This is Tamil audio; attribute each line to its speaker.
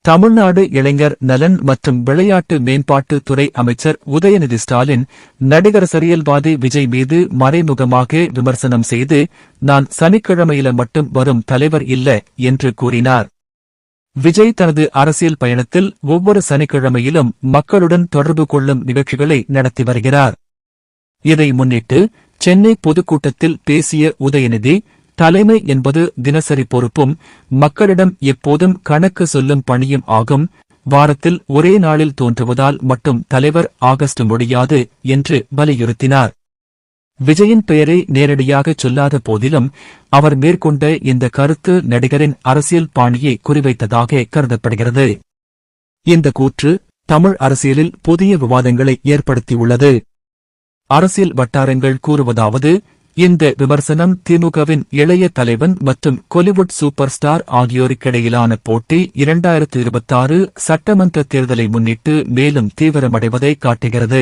Speaker 1: தமிழ்நாடு இளைஞர் நலன் மற்றும் விளையாட்டு மேம்பாட்டு துறை அமைச்சர் உதயநிதி ஸ்டாலின் நடிகர் சரியல்வாதி விஜய் மீது மறைமுகமாக விமர்சனம் செய்து, நான் சனிக்கிழமையில மட்டும் வரும் தலைவர் இல்ல என்று கூறினார். விஜய் தனது அரசியல் பயணத்தில் ஒவ்வொரு சனிக்கிழமையிலும் மக்களுடன் தொடர்பு கொள்ளும் நிகழ்ச்சிகளை நடத்தி வருகிறார். இதை முன்னிட்டு சென்னை பொதுக்கூட்டத்தில் பேசிய உதயநிதி, தலைமை என்பது தினசரி பொறுப்பும் மக்களிடம் எப்போதும் கணக்கு சொல்லும் பணியும் ஆகும். வாரத்தில் ஒரே நாளில் தோன்றுவதால் மட்டும் தலைவர் ஆகஸ்ட் முடியாது என்று வலியுறுத்தினார். விஜயின் பெயரை நேரடியாக சொல்லாத போதிலும் அவர் மேற்கொண்ட இந்த கருத்து நடிகரின் அரசியல் பாணியை குறிவைத்ததாக கருதப்படுகிறது. இந்த கூற்று தமிழ் அரசியலில் புதிய விவாதங்களை ஏற்படுத்தியுள்ளது. அரசியல் வட்டாரங்கள் கூறுவதாவது, இந்த விமர்சனம் திமுகவின் இளைய தலைவன் மற்றும் கோலிவுட் சூப்பர் ஸ்டார் ஆகியோருக்கிடையிலான போட்டி 2026 சட்டமன்ற தேர்தலை முன்னிட்டு மேலும் தீவிரமடைவதை காட்டுகிறது.